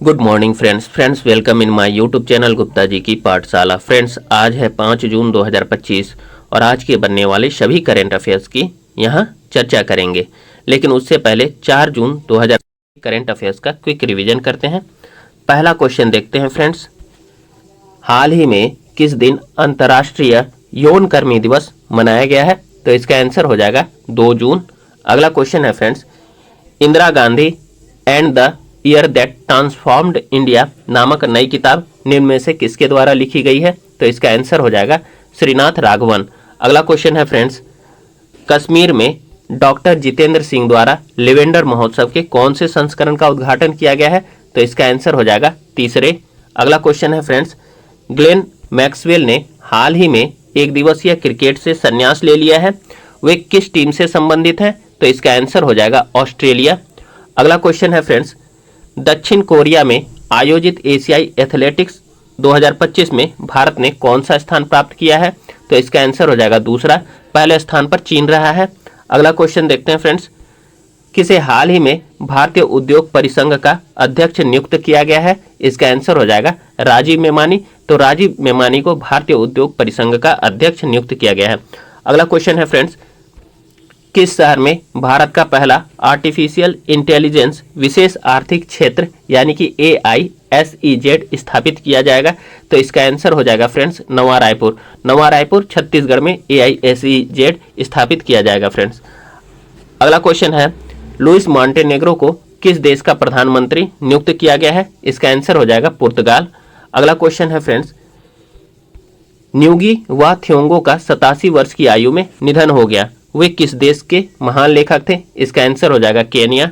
Good morning friends welcome in my YouTube channel Gupta ji की Pathshala. Friends आज है 5 जून 2025 और आज के बनने वाले सभी करेंट अफेयर्स की यहाँ चर्चा करेंगे। लेकिन उससे पहले 4 जून 2000 करेंट अफेयर्स का क्विक रिवीजन करते हैं। पहला क्वेश्चन देखते हैं फ्रेंड्स, हाल ही में किस दिन अंतर्राष्ट्रीय यौन कर्मी दिवस मनाया गया है? तो इसका आंसर हो जाएगा 2 जून। अगला क्वेश्चन है friends, Indira Gandhi and the year that transformed India नामक नई किताब निम्न में से किसके द्वारा लिखी गई है? तो इसका आंसर हो जाएगा श्रीनाथ राघवन। अगला क्वेश्चन है फ्रेंड्स, कश्मीर में डॉक्टर जितेंद्र सिंह द्वारा लेवेंडर महोत्सव के कौन से संस्करण का उद्घाटन किया गया है? तो इसका आंसर हो जाएगा तीसरे। अगला क्वेश्चन है फ्रेंड्स, ग्लेन मैक्सवेल ने हाल ही में एक दिवसीय क्रिकेट से संन्यास ले लिया है, वे किस टीम से संबंधित हैं? तो इसका आंसर हो जाएगा ऑस्ट्रेलिया। अगला क्वेश्चन है फ्रेंड्स, दक्षिण कोरिया में आयोजित एशियाई एथलेटिक्स 2025 में भारत ने कौन सा स्थान प्राप्त किया है? तो इसका आंसर हो जाएगा दूसरा, पहले स्थान पर चीन रहा है। अगला क्वेश्चन देखते हैं फ्रेंड्स, किसे हाल ही में भारतीय उद्योग परिसंघ का अध्यक्ष नियुक्त किया गया है? इसका आंसर हो जाएगा राजीव मेमानी। तो राजीव मेमानी को भारतीय उद्योग परिसंघ का अध्यक्ष नियुक्त किया गया है। अगला क्वेश्चन है फ्रेंड्स, किस शहर में भारत का पहला आर्टिफिशियल इंटेलिजेंस विशेष आर्थिक क्षेत्र यानी कि AISEZ स्थापित किया जाएगा? तो इसका आंसर हो जाएगा फ्रेंड्स नवा रायपुर। नवा रायपुर छत्तीसगढ़ में AISEZ स्थापित किया जाएगा फ्रेंड्स। अगला क्वेश्चन है, लुइस मॉन्टेनेग्रो को किस देश का प्रधानमंत्री नियुक्त किया गया है? इसका आंसर हो जाएगा पुर्तगाल। अगला क्वेश्चन है फ्रेंड्स, न्यूगी वा थियोंगो का 87 वर्ष की आयु में निधन हो गया, वे किस देश के महान लेखक थे? इसका आंसर हो जाएगा केनिया।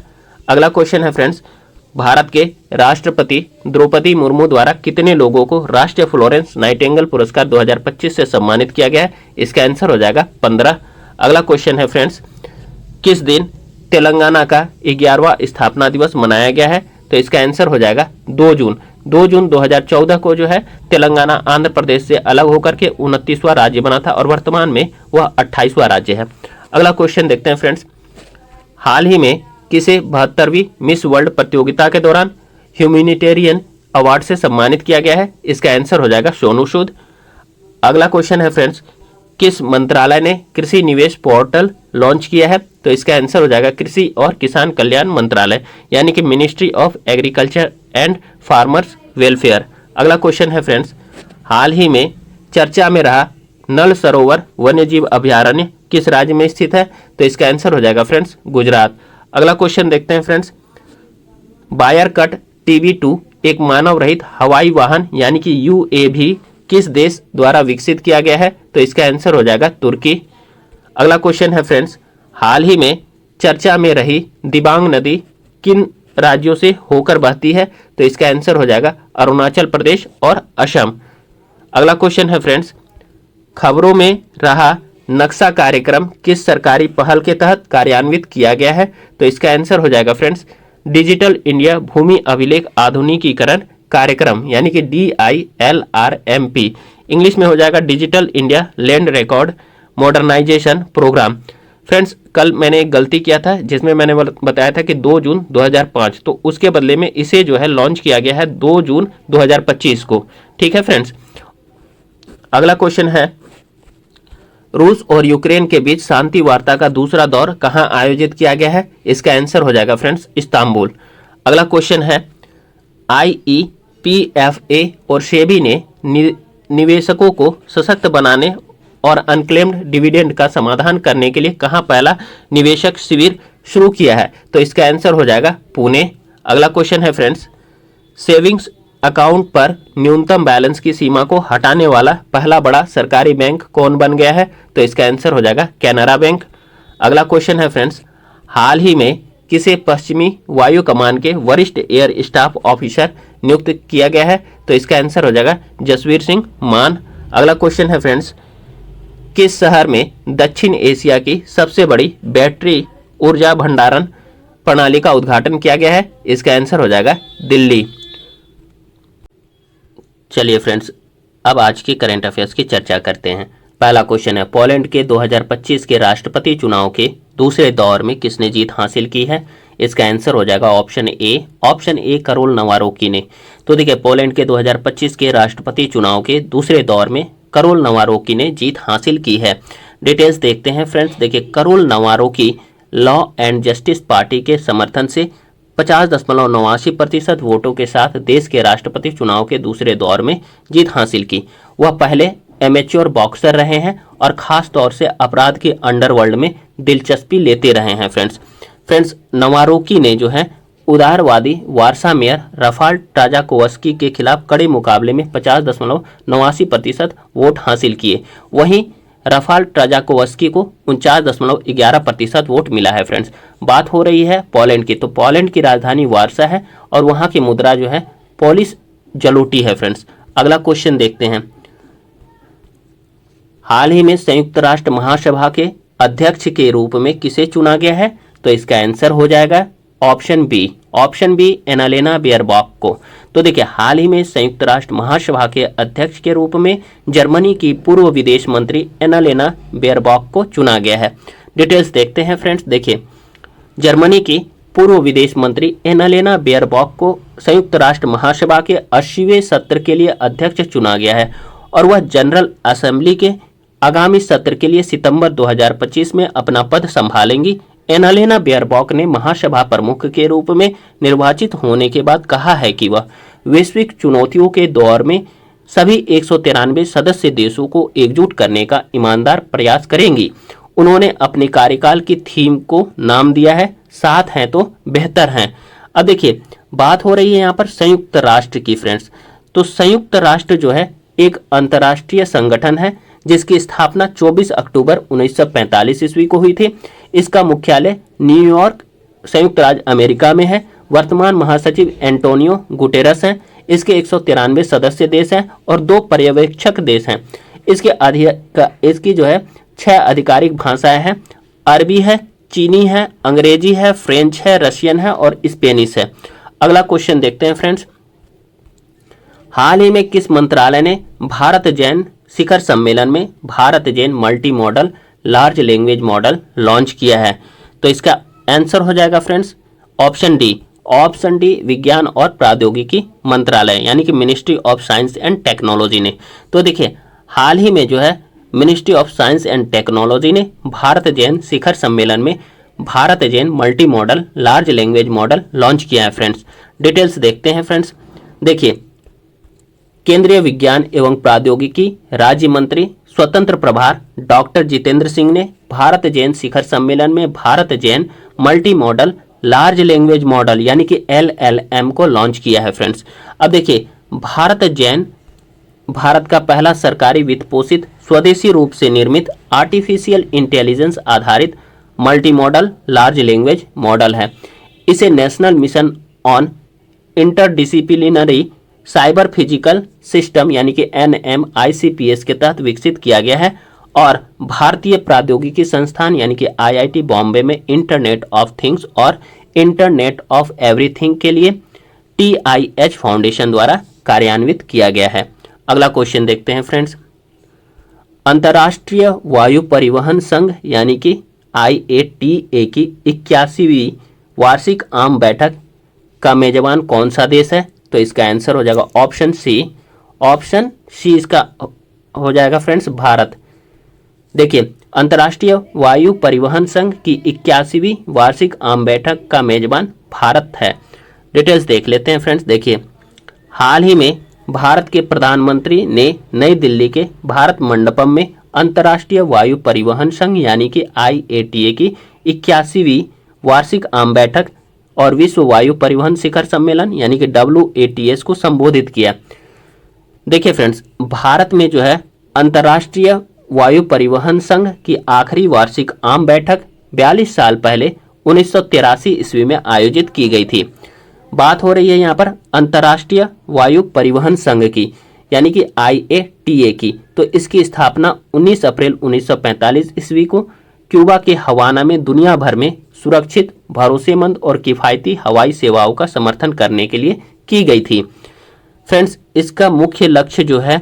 अगला क्वेश्चन है फ्रेंड्स, भारत के राष्ट्रपति द्रौपदी मुर्मू द्वारा कितने लोगों को राष्ट्रीय फ्लोरेंस नाइटिंगेल पुरस्कार 2025 से सम्मानित किया गया है? इसका आंसर हो जाएगा 15। अगला क्वेश्चन है फ्रेंड्स, किस दिन तेलंगाना का 11वां स्थापना दिवस मनाया गया है? तो इसका आंसर हो जाएगा 2 जून। 2 जून 2014 को जो है तेलंगाना आंध्र प्रदेश से अलग होकर के 29वां राज्य बना था और वर्तमान में वह 28वां राज्य है। अगला क्वेश्चन देखते हैं फ्रेंड्स, हाल ही में किसे 72वीं मिस वर्ल्ड प्रतियोगिता के दौरान ह्यूमैनिटेरियन अवार्ड से सम्मानित किया गया है? इसका आंसर हो जाएगा सोनू सूद। अगला क्वेश्चन है फ्रेंड्स, किस मंत्रालय ने कृषि निवेश पोर्टल लॉन्च किया है? तो इसका आंसर हो जाएगा कृषि और किसान कल्याण मंत्रालय यानी कि ministry of agriculture and farmers welfare. अगला क्वेश्चन है फ्रेंड्स, हाल ही में चर्चा में रहा नल सरोवर वन्यजीव अभयारण्य किस राज्य में स्थित है? तो इसका आंसर हो जाएगा फ्रेंड्स गुजरात। अगला क्वेश्चन देखते हैं फ्रेंड्स, बायर कट TB2 एक मानव रहित हवाई वाहन यानी कि UAV किस देश द्वारा विकसित किया गया है? तो इसका आंसर हो जाएगा तुर्की। अगला क्वेश्चन है फ्रेंड्स, हाल ही में चर्चा में रही दिबांग नदी किन राज्यों से होकर बहती है? तो इसका आंसर हो जाएगा अरुणाचल प्रदेश और असम। अगला क्वेश्चन है फ्रेंड्स, खबरों में रहा नक्शा कार्यक्रम किस सरकारी पहल के तहत कार्यान्वित किया गया है? तो इसका आंसर हो जाएगा फ्रेंड्स डिजिटल इंडिया भूमि अभिलेख आधुनिकीकरण कार्यक्रम यानी कि DILRMP, इंग्लिश में हो जाएगा digital India land record modernisation programme. Friends कल मैंने एक गलती किया था जिसमें मैंने बताया था कि 2 जून 2005, तो उसके बदले में इसे जो है लॉन्च किया गया है 2 जून 2025 को। ठीक है फ्रेंड्स। अगला क्वेश्चन है, रूस और यूक्रेन के बीच शांति वार्ता का दूसरा दौर कहां आयोजित किया गया है? इसका आंसर हो जाएगा फ्रेंड्स इस्तांबुल। अगला क्वेश्चन है, IEPFA और सेबी ने निवेशकों को सशक्त बनाने और अनक्लेम्ड डिविडेंड का समाधान करने के लिए कहां पहला निवेशक शिविर शुरू किया है? तो इसका आंसर हो जाएगा पुणे। अगला क्वेश्चन है फ्रेंड्स, सेविंग्स अकाउंट पर न्यूनतम बैलेंस की सीमा को हटाने वाला पहला बड़ा सरकारी बैंक कौन बन गया है? तो इसका आंसर हो जाएगा कैनरा बैंक। अगला क्वेश्चन है फ्रेंड्स, हाल ही में किसे पश्चिमी वायु कमान के वरिष्ठ एयर स्टाफ ऑफिसर नियुक्त किया गया है? तो इसका आंसर हो जाएगा जसवीर सिंह मान। अगला क्वेश्चन है फ्रेंड्स, किस शहर में दक्षिण एशिया की सबसे बड़ी बैटरी ऊर्जा भंडारण प्रणाली का उद्घाटन किया गया है? इसका आंसर हो जाएगा दिल्ली। चलिए फ्रेंड्स, अब आज की करंट अफेयर्स की चर्चा करते हैं। पहला क्वेश्चन है, पोलैंड के 2025 के राष्ट्रपति चुनाव के दूसरे दौर में किसने जीत हासिल की है? इसका आंसर हो जाएगा option A. Option A Karol Nawrocki ने। तो देखिए पोलैंड के 2025 के राष्ट्रपति चुनाव के दूसरे दौर में करोल नवारोकी ने जीत हासिल की है। डिटेल्स देखते हैं फ्रेंड्स। देखिए Karol Nawrocki law and justice party के समर्थन से 50.89% वोटों के साथ देश के राष्ट्रपति चुनाव के दूसरे दौर में जीत हासिल की। वह पहले एमेच्योर बॉक्सर रहे हैं और खास तौर से अपराध के अंडरवर्ल्ड में दिलचस्पी लेते रहे हैं फ्रेंड्स नवारोकी ने जो है उदारवादी वारसा मेयर रफाल ट्राजाकोवस्की के खिलाफ कड़े मुकाबले में 50.89% वोट हासिल किए। वहीं रफाल ट्राजाकोवस्की को 49.11% वोट मिला है फ्रेंड्स। बात हो रही है पोलैंड की, तो पोलैंड की राजधानी वारसा है और वहां की मुद्रा जो है पोलिश जलूटी है फ्रेंड्स। अगला क्वेश्चन देखते हैं। हाल ही में संयुक्त राष्ट्र महासभा के अध्यक्ष के रूप में किसे चुना गया है? तो इसका आंसर हो जाएगा option B. Option B Annalena Baerbock को। तो देखिए हाल ही में संयुक्त राष्ट्र महासभा के अध्यक्ष के रूप में जर्मनी की पूर्व विदेश मंत्री एनालेना बेयरबॉक को चुना गया है। डिटेल्स देखते हैं फ्रेंड्स। देखिए जर्मनी की पूर्व विदेश मंत्री एनालेना बेयरबॉक को संयुक्त राष्ट्र महासभा के 80वें सत्र के लिए अध्यक्ष चुना गया है और वह जनरल असेंबली के आगामी सत्र के लिए सितंबर 2025 में अपना पद संभालेंगी। एनालेना बेयरबॉक ने महासभा प्रमुख के रूप में निर्वाचित होने के बाद कहा है कि वह वैश्विक चुनौतियों के दौर में सभी 193 सदस्य देशों को एकजुट करने का ईमानदार प्रयास करेंगी। उन्होंने अपने कार्यकाल की थीम को नाम दिया है साथ हैं तो बेहतर हैं। अब देखिए बात हो रही है यहाँ पर संयुक्त राष्ट्र की फ्रेंड्स। तो संयुक्त राष्ट्र जो है एक अंतर्राष्ट्रीय संगठन है जिसकी स्थापना 24 अक्टूबर 1945 ईस्वी को हुई थी। इसका मुख्यालय न्यूयॉर्क संयुक्त राज्य अमेरिका में है। वर्तमान महासचिव एंटोनियो गुटेरस हैं। इसके 193 सदस्य देश हैं और 2 पर्यवेक्षक देश हैं। इसकी जो है 6 आधिकारिक भाषाएं हैं। अरबी है, चीनी है, अंग्रेजी है, फ्रेंच है, रशियन है और स्पेनिश है। अगला क्वेश्चन देखते हैं फ्रेंड्स। हाल ही में किस मंत्रालय ने भारत जैन शिखर सम्मेलन में Bharat Jain multi modal large language model launch किया है? तो इसका आंसर हो जाएगा friends option D. Option D विज्ञान और प्रौद्योगिकी मंत्रालय यानी कि ministry of science and technology ने। तो देखिए हाल ही में जो है ministry of science and technology ने भारत जैन शिखर सम्मेलन में Bharat Jain multi modal large language model launch किया है फ्रेंड्स। डिटेल्स देखते हैं फ्रेंड्स। देखिए केंद्रीय विज्ञान एवं प्रौद्योगिकी राज्य मंत्री स्वतंत्र प्रभार डॉक्टर जितेंद्र सिंह ने भारत जैन शिखर सम्मेलन में Bharat Jain multi modal large language model यानी कि LLM को लॉन्च किया है फ्रेंड्स। अब देखिए भारत जैन भारत का पहला सरकारी वित्त पोषित स्वदेशी रूप से निर्मित आर्टिफिशियल इंटेलिजेंस आधारित multi modal large language model है। इसे national mission on interdisciplinary cyber physical system यानी कि NMICPS के तहत विकसित किया गया है और भारतीय प्रौद्योगिकी संस्थान यानी कि IIT बॉम्बे में इंटरनेट ऑफ थिंग्स और इंटरनेट ऑफ एवरीथिंग के लिए TIH फाउंडेशन द्वारा कार्यान्वित किया गया है। अगला क्वेश्चन देखते हैं फ्रेंड्स। अंतर्राष्ट्रीय वायु परिवहन संघ यानी कि IATA की 81वीं वार्षिक आम बैठक का मेजबान कौन सा देश है? तो इसका आंसर हो जाएगा ऑप्शन सी। ऑप्शन सी इसका हो जाएगा फ्रेंड्स भारत। देखिए अंतर्राष्ट्रीय वायु परिवहन संघ की 81वीं वार्षिक आम बैठक का मेजबान भारत है। डिटेल्स देख लेते हैं फ्रेंड्स। देखिए हाल ही में भारत के प्रधानमंत्री ने नई दिल्ली के भारत मंडपम में अंतर्राष्ट्रीय वायु परिवहन संघ यानी कि IATA की 81वीं वार्षिक आम बैठक और विश्व वायु परिवहन शिखर सम्मेलन यानी कि WATS को संबोधित किया। देखिए फ्रेंड्स भारत में जो है अंतर्राष्ट्रीय वायु परिवहन संघ की आखिरी वार्षिक आम बैठक 42 साल पहले 1983 ईस्वी में आयोजित की गई थी। बात हो रही है यहाँ पर अंतर्राष्ट्रीय वायु परिवहन संघ की यानी कि IATA की। तो इसकी स्थापना 19 अप्रैल 1945 ईस्वी को क्यूबा के हवाना में दुनिया भर में सुरक्षित, भरोसेमंद और किफ़ायती हवाई सेवाओं का समर्थन करने के लिए की गई थी। फ्रेंड्स इसका मुख्य लक्ष्य जो है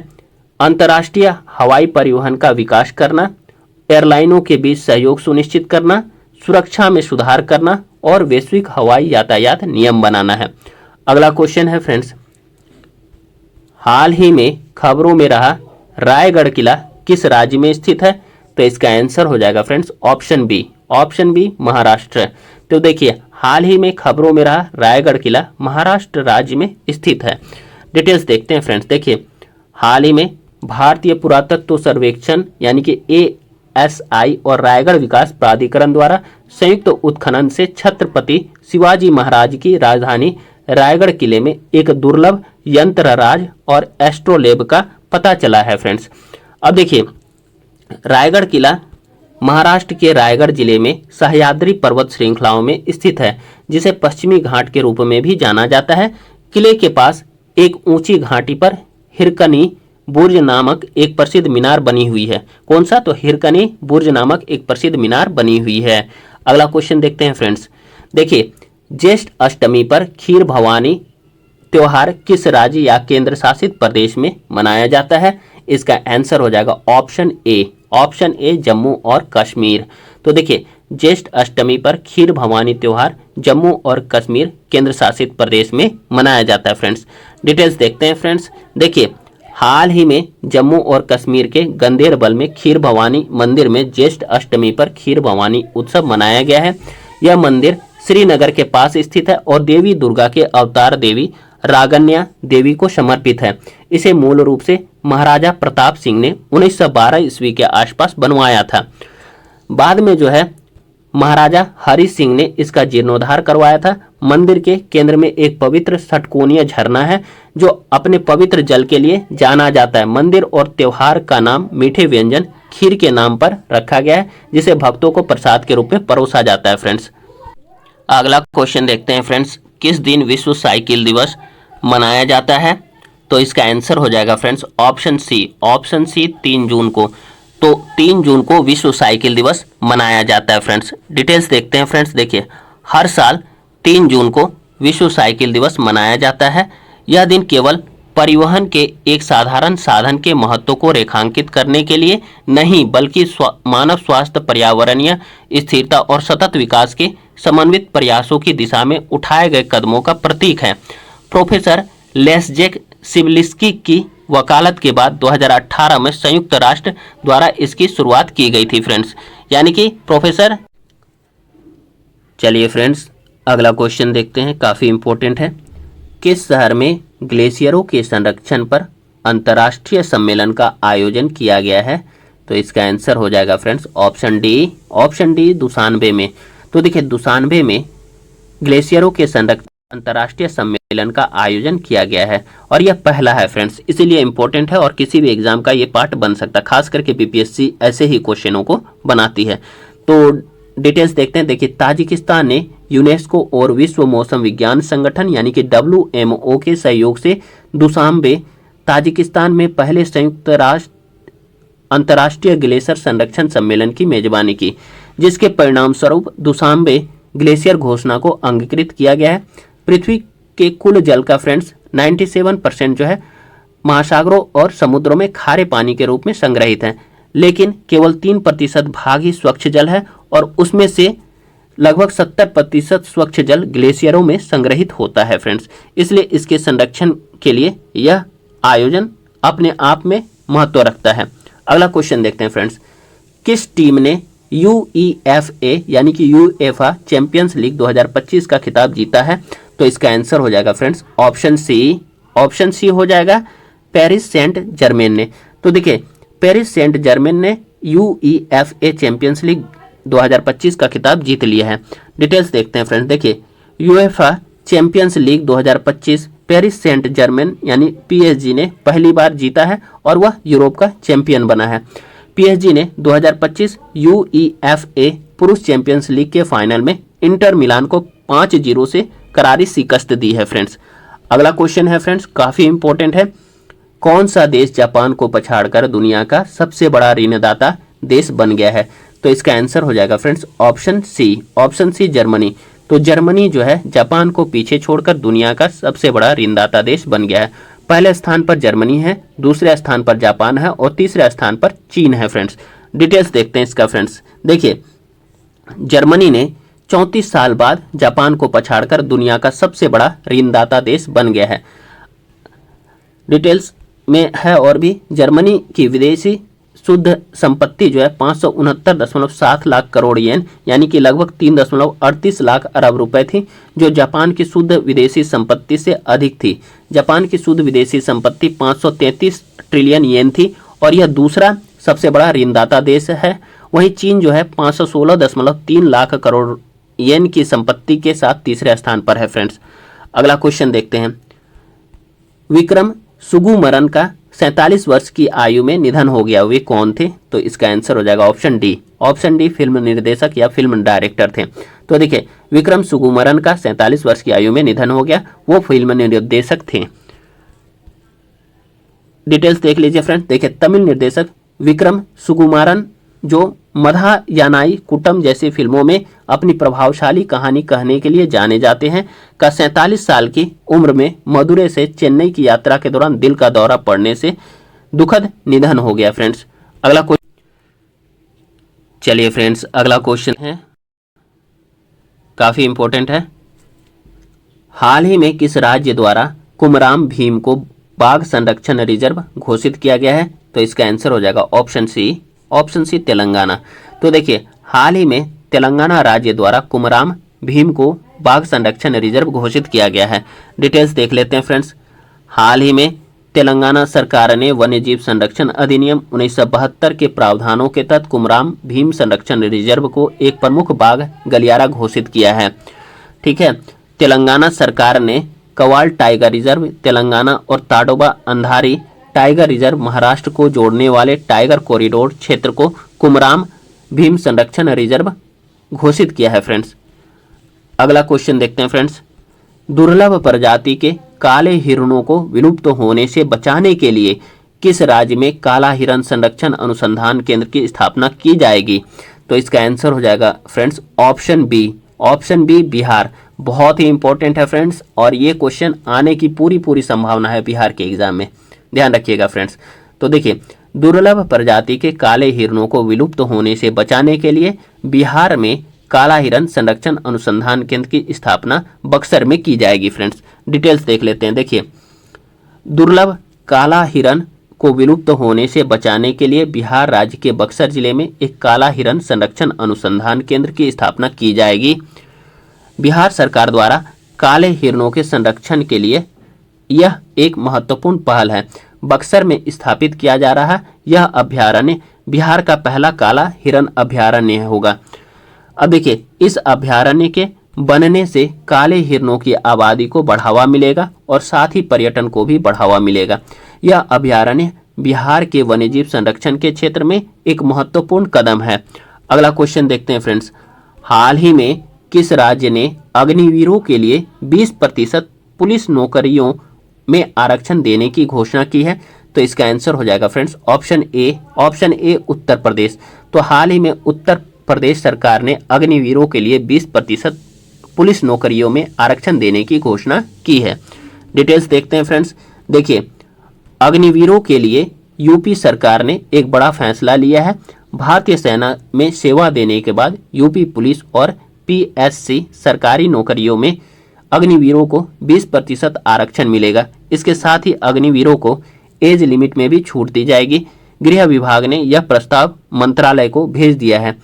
अंतर्राष्ट्रीय हवाई परिवहन का विकास करना, एयरलाइनों के बीच सहयोग सुनिश्चित करना, सुरक्षा में सुधार करना और वैश्विक हवाई यातायात नियम बनाना है। अगला क्वेश्चन है फ्रेंड्स, हाल ही में खबरों में रहा रायगढ़ किला किस राज्य में स्थित है? तो इसका आंसर हो जाएगा फ्रेंड्स ऑप्शन बी महाराष्ट्र। तो देखिए, हाल ही में खबरों में रहा रायगढ़ किला महाराष्ट्र राज्य में स्थित है। डिटेल्स देखते हैं फ्रेंड्स। देखिए, हाल ही में भारतीय पुरातत्व सर्वेक्षण यानी कि ASI और रायगढ़ विकास प्राधिकरण द्वारा संयुक्त उत्खनन से छत्रपति शिवाजी महाराज की राजधानी रायगढ़ किले में एक दुर्लभ यंत्रराज और एस्ट्रोलेब का पता चला है फ्रेंड्स। अब देखिए, रायगढ़ किला महाराष्ट्र के रायगढ़ जिले में सह्याद्री पर्वत श्रृंखलाओं में स्थित है, जिसे पश्चिमी घाट के रूप में भी जाना जाता है। किले के पास एक ऊंची घाटी पर हिरकनी बुर्ज नामक एक प्रसिद्ध मीनार बनी हुई है। कौन सा? तो हिरकनी बुर्ज नामक एक प्रसिद्ध मीनार बनी हुई है। अगला क्वेश्चन देखते हैं फ्रेंड्स। देखिए, ज्येष्ठ अष्टमी पर खीर भवानी त्योहार किस राज्य या केंद्र शासित प्रदेश में मनाया जाता है? इसका आंसर हो जाएगा ऑप्शन ए जम्मू और कश्मीर। तो देखिए, ज्येष्ठ अष्टमी पर खीर भवानी त्योहार जम्मू और कश्मीर केंद्र शासित प्रदेश में मनाया जाता है फ्रेंड्स। डिटेल्स देखते हैं फ्रेंड्स। देखिए, हाल ही में जम्मू और कश्मीर के गंदेरबल में खीर भवानी मंदिर में ज्येष्ठ अष्टमी पर खीर भवानी उत्सव मनाया गया है। यह मंदिर श्रीनगर के पास स्थित है और देवी दुर्गा के अवतार देवी रागन्या देवी को समर्पित है। इसे मूल रूप से महाराजा प्रताप सिंह ने 1912 ईस्वी के आसपास बनवाया था। बाद में जो है महाराजा हरि सिंह ने इसका जीर्णोद्धार करवाया था। मंदिर के केंद्र में एक पवित्र षटकोणीय झरना है जो अपने पवित्र जल के लिए जाना जाता है। मंदिर और त्योहार का नाम मीठे व्यंजन खीर के नाम पर रखा गया है, जिसे भक्तों को प्रसाद के रूप में परोसा जाता है फ्रेंड्स। अगला क्वेश्चन देखते हैं फ्रेंड्स, किस दिन विश्व साइकिल दिवस मनाया जाता है? तो इसका आंसर हो जाएगा फ्रेंड्स ऑप्शन सी 3 जून को। तो 3 जून को विश्व साइकिल दिवस मनाया जाता है फ्रेंड्स। डिटेल्स देखते हैं फ्रेंड्स। देखिए, हर साल 3 जून को विश्व साइकिल दिवस मनाया जाता है। यह दिन केवल परिवहन के एक साधारण साधन के महत्व को रेखांकित करने के लिए नहीं, बल्कि मानव स्वास्थ्य, पर्यावरणीय स्थिरता और सतत विकास के समन्वित प्रयासों की दिशा में उठाए गए कदमों का प्रतीक है। प्रोफेसर लेस्जेक सिबलिस्की की वकालत के बाद 2018 में संयुक्त राष्ट्र द्वारा इसकी शुरुआत की गई थी फ्रेंड्स, यानी कि प्रोफेसर। चलिए फ्रेंड्स, अगला क्वेश्चन देखते हैं, काफ़ी इंपॉर्टेंट है। किस शहर में ग्लेशियरों के संरक्षण पर अंतर्राष्ट्रीय सम्मेलन का आयोजन किया गया है? तो इसका आंसर हो जाएगा फ्रेंड्स ऑप्शन डी दुशानबे में। तो देखिए, दुशानबे में ग्लेशियरों के संरक्षण अंतर्राष्ट्रीय सम्मेलन का आयोजन किया गया है और यह पहला है फ्रेंड्स, इसीलिए इंपॉर्टेंट है और किसी भी एग्जाम का ये पार्ट बन सकता है। खास करके बीपीएससी ऐसे ही क्वेश्चनों को बनाती है। तो डिटेल्स देखते हैं। देखिए, ताजिकिस्तान ने यूनेस्को और विश्व मौसम विज्ञान संगठन यानी कि WMO के सहयोग से दुशांबे ताजिकिस्तान में पहले संयुक्त राष्ट्र अंतर्राष्ट्रीय ग्लेशियर संरक्षण सम्मेलन की मेजबानी की, जिसके परिणाम स्वरूप दुशांबे ग्लेशियर घोषणा को अंगीकृत किया गया है। पृथ्वी के कुल जल का फ्रेंड्स 97% जो है महासागरों और समुद्रों में खारे पानी के रूप में संग्रहित है, लेकिन केवल 3% भाग ही स्वच्छ जल है और उसमें से लगभग 70% स्वच्छ जल ग्लेशियरों में संग्रहित होता है फ्रेंड्स। इसलिए इसके संरक्षण के लिए यह आयोजन अपने आप में महत्व रखता है। अगला क्वेश्चन देखते हैं फ्रेंड्स, किस टीम ने UEFA यानी कि UEFA चैंपियंस लीग 2025 का खिताब जीता है? तो इसका आंसर हो जाएगा फ्रेंड्स ऑप्शन सी हो जाएगा पेरिस सेंट जर्मेन ने। तो देखिए, पेरिस सेंट जर्मेन ने UEFA चैंपियंस लीग 2025 का खिताब जीत लिया है। डिटेल्स देखते हैं फ्रेंड्स। देखिए, UEFA champions league 2025 Paris Saint Germain यानी PSG ने पहली बार जीता है और वह यूरोप का चैंपियन बना है। PSG ने 2025 UEFA पुरुष चैंपियंस लीग के फाइनल में इंटर मिलान को 5-0 से करारी शिकस्त दी है फ्रेंड्स। अगला क्वेश्चन है फ्रेंड्स, काफ़ी इंपॉर्टेंट है। कौन सा देश जापान को पछाड़कर दुनिया का सबसे बड़ा ऋणदाता देश बन गया है? तो इसका आंसर हो जाएगा फ्रेंड्स ऑप्शन सी जर्मनी। तो जर्मनी जो है जापान को पीछे छोड़कर दुनिया का सबसे बड़ा ऋणदाता देश बन गया है। पहले स्थान पर जर्मनी है, दूसरे स्थान पर जापान है और तीसरे स्थान पर चीन है फ्रेंड्स। डिटेल्स देखते हैं इसका फ्रेंड्स। देखिए, जर्मनी ने 34 साल बाद जापान को पछाड़कर दुनिया का सबसे बड़ा ऋणदाता देश बन गया है। डिटेल्स में है और भी, जर्मनी की विदेशी शुद्ध संपत्ति जो है 569.7 लाख करोड़ येन यानी कि लगभग 3.38 लाख अरब रुपए थी, जो जापान की शुद्ध विदेशी संपत्ति से अधिक थी। जापान की शुद्ध विदेशी संपत्ति 533 ट्रिलियन येन थी और यह दूसरा सबसे बड़ा ऋणदाता देश है। वहीं चीन जो है 516.3 लाख करोड़ येन की संपत्ति के साथ तीसरे स्थान पर है। फ्रेंड्स, अगला क्वेश्चन देखते हैं। विक्रम सुकुमारन का 47 वर्ष की आयु में निधन हो गया, वे कौन थे? तो इसका आंसर हो जाएगा option D. Option D film निर्देशक या फिल्म डायरेक्टर थे। तो देखिए, विक्रम सुकुमारन का 47 वर्ष की आयु में निधन हो गया, वो फिल्म निर्देशक थे। डिटेल्स देख लीजिए फ्रेंड्स। देखिए, तमिल निर्देशक विक्रम सुकुमारन जो मधा यानाई कुट्टम जैसी फिल्मों में अपनी प्रभावशाली कहानी कहने के लिए जाने जाते हैं, का 47 साल की उम्र में मदुरै से चेन्नई की यात्रा के दौरान दिल का दौरा पड़ने से दुखद निधन हो गया। फ्रेंड्स, अगला क्वेश्चन, चलिए फ्रेंड्स अगला क्वेश्चन है, काफी इंपॉर्टेंट है। हाल ही में किस राज्य द्वारा कुमराम भीम को बाघ संरक्षण रिजर्व घोषित किया गया है? तो इसका आंसर हो जाएगा option C. Option C Telangana. तो देखिए, हाल ही में तेलंगाना राज्य द्वारा कुमराम भीम को बाघ संरक्षण रिजर्व घोषित किया गया है। डिटेल्स देख लेते हैं फ्रेंड्स। हाल ही में तेलंगाना सरकार ने वन्यजीव संरक्षण अधिनियम 1972 के प्रावधानों के तहत कुमराम भीम संरक्षण रिजर्व को एक प्रमुख बाघ गलियारा घोषित किया है। ठीक है, तेलंगाना सरकार ने कवाल टाइगर रिजर्व तेलंगाना और ताडोबा अंधारी टाइगर रिजर्व महाराष्ट्र को जोड़ने वाले टाइगर कॉरिडोर क्षेत्र को कुमराम भीम संरक्षण रिजर्व घोषित किया है। फ्रेंड्स, अगला क्वेश्चन देखते हैं फ्रेंड्स। दुर्लभ प्रजाति के काले हिरणों को विलुप्त होने से बचाने के लिए किस राज्य में काला हिरण संरक्षण अनुसंधान केंद्र की स्थापना की जाएगी? तो इसका आंसर हो जाएगा friends option B. Option B Bihar. बहुत ही इंपॉर्टेंट है फ्रेंड्स, और ये क्वेश्चन आने की पूरी संभावना है बिहार के एग्जाम में, ध्यान रखिएगा फ्रेंड्स। तो देखिए, दुर्लभ प्रजाति के काले हिरणों को विलुप्त होने से बचाने के लिए बिहार में काला हिरण संरक्षण अनुसंधान केंद्र की स्थापना बक्सर में की जाएगी। फ्रेंड्स, डिटेल्स देख लेते हैं। देखिए, दुर्लभ काला हिरण को विलुप्त होने से बचाने के लिए बिहार राज्य के बक्सर जिले में एक काला हिरण संरक्षण अनुसंधान केंद्र की स्थापना की जाएगी। बिहार सरकार द्वारा काले हिरणों के संरक्षण के लिए यह एक महत्वपूर्ण पहल है। बक्सर में स्थापित किया जा रहा यह अभ्यारण्य बिहार का पहला काला हिरण अभ्यारण्य होगा। अब देखिए, इस अभ्यारण्य के बनने से काले हिरणों की आबादी को बढ़ावा मिलेगा और साथ ही पर्यटन को भी बढ़ावा मिलेगा। यह अभ्यारण्य बिहार के वन्यजीव संरक्षण के क्षेत्र में एक महत्वपूर्ण कदम है। अगला क्वेश्चन देखते हैं फ्रेंड्स। हाल ही में किस राज्य ने अग्निवीरों के लिए 20% पुलिस नौकरियों में आरक्षण देने की घोषणा की है? तो इसका आंसर हो जाएगा friends option A. Option A Uttar Pradesh. तो हाल ही में उत्तर प्रदेश सरकार ने अग्निवीरों के लिए 20% पुलिस नौकरियों में आरक्षण देने की घोषणा की है। डिटेल्स देखते हैं फ्रेंड्स। देखिए, अग्निवीरों के लिए यूपी सरकार ने एक बड़ा फैसला लिया है। भारतीय सेना में सेवा देने के बाद यूपी पुलिस और पीएससी सरकारी नौकरियों में अग्निवीरों को 20% आरक्षण मिलेगा। इसके साथ ही अग्निवीरों को एज लिमिट में भी छूट दी जाएगी। गृह विभाग ने यह प्रस्ताव मंत्रालय को भेज दिया है।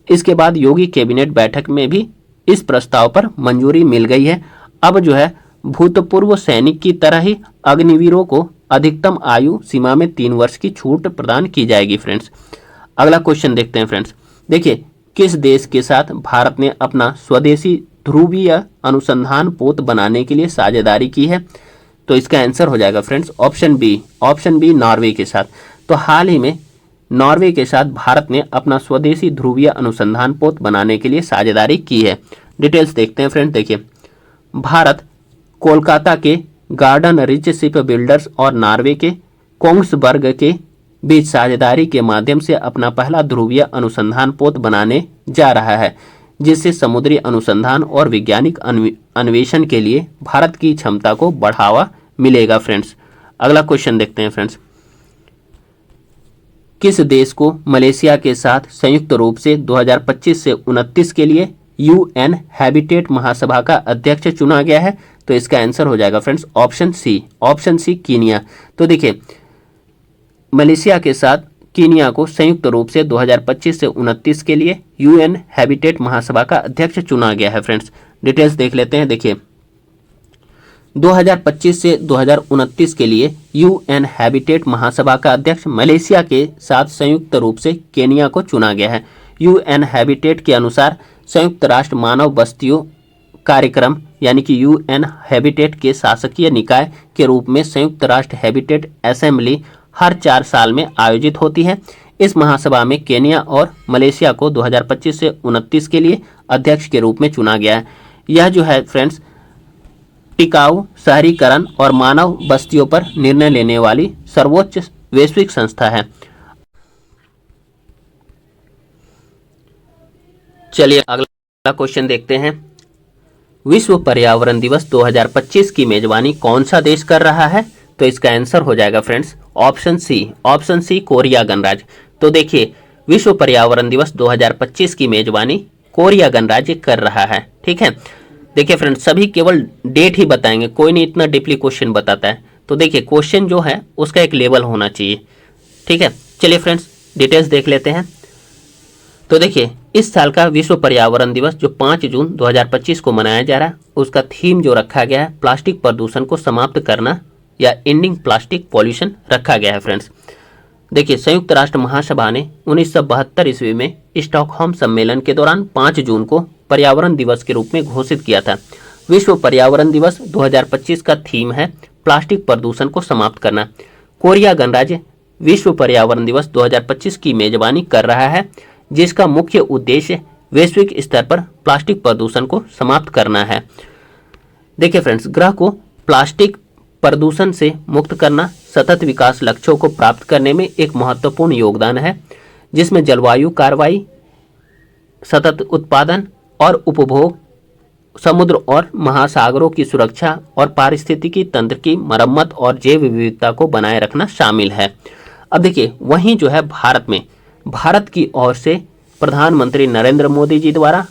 इसके बाद योगी कैबिनेट बैठक में भी इस प्रस्ताव पर मंजूरी मिल गई है। अब जो है भूतपूर्व सैनिक की तरह ही अग्निवीरों को अधिकतम आयु सीमा में 3 वर्ष की छूट प्रदान की जाएगी। फ्रेंड्स, अगला क्वेश्चन देखते हैं फ्रेंड्स। देखिए, किस देश के साथ भारत ने अपना स्वदेशी ध्रुवीय अनुसंधान पोत बनाने के लिए साझेदारी की है? तो इसका आंसर हो जाएगा friends option B. Option B Norway के साथ। तो हाल ही में नॉर्वे के साथ भारत ने अपना स्वदेशी ध्रुवीय अनुसंधान पोत बनाने के लिए साझेदारी की है। डिटेल्स देखते हैं फ्रेंड्स। देखिए, भारत कोलकाता के गार्डन रिच शिप बिल्डर्स और नॉर्वे के कोंग्सबर्ग के बीच साझेदारी के माध्यम से अपना पहला ध्रुवीय अनुसंधान पोत बनाने जा रहा है, जिससे समुद्री अनुसंधान और वैज्ञानिक अन्वेषण के लिए भारत की क्षमता को बढ़ावा मिलेगा। फ्रेंड्स, अगला क्वेश्चन देखते हैं फ्रेंड्स। किस देश को मलेशिया के साथ संयुक्त रूप से 2025 से 29 के लिए यूएन हैबिटेट महासभा का अध्यक्ष चुना गया है? तो इसका आंसर हो जाएगा फ्रेंड्स ऑप्शन सी कीनिया। तो देखिए मलेशिया के साथ कीनिया को संयुक्त रूप से 2025 से 29 के लिए यूएन हैबिटेट महासभा का अध्यक्ष चुना गया है। फ्रेंड्स डिटेल्स देख लेते हैं। देखिए 2025 से 2029 के लिए यूएन हैबिटेट महासभा का अध्यक्ष मलेशिया के साथ संयुक्त रूप से केनिया को चुना गया है। यूएन हैबिटेट के अनुसार संयुक्त राष्ट्र मानव बस्तियों कार्यक्रम यानी कि यूएन हैबिटेट के शासकीय निकाय के रूप में संयुक्त राष्ट्र हैबिटेट असेंबली हर 4 साल में आयोजित होती है। इस महासभा में केनिया और मलेशिया को 2025 से 29 के लिए अध्यक्ष के रूप में चुना गया है। यह जो है फ्रेंड्स टिकाऊ शहरीकरण और मानव बस्तियों पर निर्णय लेने वाली सर्वोच्च वैश्विक संस्था है। चलिए अगला क्वेश्चन देखते हैं। विश्व पर्यावरण दिवस 2025 की मेजबानी कौन सा देश कर रहा है? तो इसका आंसर हो जाएगा फ्रेंड्स ऑप्शन सी कोरिया गणराज्य। तो देखिए विश्व पर्यावरण दिवस 2025 की मेजबानी कोरिया गणराज्य कर रहा है। ठीक है, देखिए फ्रेंड्स सभी केवल डेट ही बताएंगे, कोई नहीं इतना डीपली क्वेश्चन बताता है। तो देखिए क्वेश्चन जो है उसका एक लेवल होना चाहिए। ठीक है, चलिए फ्रेंड्स डिटेल्स देख लेते हैं। तो देखिए इस साल का विश्व पर्यावरण दिवस जो 5 जून 2025 को मनाया जा रहा है उसका थीम जो रखा गया है प्लास्टिक प्रदूषण को समाप्त करना या एंडिंग प्लास्टिक पॉल्यूशन रखा गया है। फ्रेंड्स देखिए संयुक्त राष्ट्र महासभा ने 1972 ईस्वी में स्टॉकहोम सम्मेलन के दौरान 5 जून को पर्यावरण दिवस के रूप में घोषित किया था। विश्व पर्यावरण दिवस 2025 का थीम है प्लास्टिक प्रदूषण को समाप्त करना। कोरिया गणराज्य विश्व पर्यावरण दिवस 2025 की मेजबानी कर रहा है, जिसका मुख्य उद्देश्य वैश्विक स्तर पर प्लास्टिक प्रदूषण को समाप्त करना है। देखिए फ्रेंड्स ग्रह को प्लास्टिक प्रदूषण से मुक्त करना सतत विकास लक्ष्यों को प्राप्त करने में एक महत्वपूर्ण योगदान है, जिसमें जलवायु कार्रवाई, सतत उत्पादन और उपभोग, समुद्र और महासागरों की सुरक्षा और पारिस्थितिकी तंत्र की मरम्मत और जैव विविधता को बनाए रखना शामिल है। अब देखिए वहीं जो है भारत की ओर से प्रधानमंत्री नरेंद्र मोदी जी द्वारा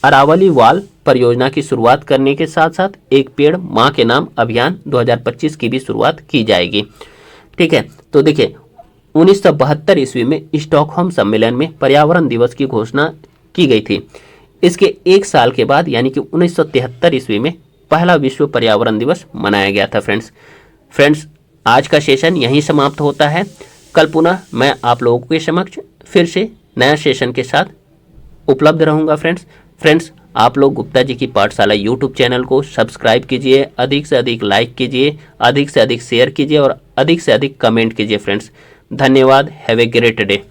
अरावली वाल परियोजना की शुरुआत करने के साथ साथ एक पेड़ मां के नाम अभियान 2025 की भी शुरुआत की जाएगी। ठीक है, तो देखिए 1972 ईस्वी में स्टॉकहोम सम्मेलन में पर्यावरण दिवस की घोषणा की गई थी। इसके 1 साल के बाद यानी कि 1973 ईस्वी में पहला विश्व पर्यावरण दिवस मनाया गया था। फ्रेंड्स आज का सेशन यहीं समाप्त होता है। कल पुनः मैं आप लोगों के समक्ष फिर से नया सेशन के साथ उपलब्ध रहूंगा। फ्रेंड्स आप लोग गुप्ता जी की पाठशाला यूट्यूब चैनल को सब्सक्राइब कीजिए, अधिक से अधिक लाइक कीजिए, अधिक से अधिक शेयर कीजिए और अधिक से अधिक कमेंट कीजिए। फ्रेंड्स धन्यवाद। Have a great day.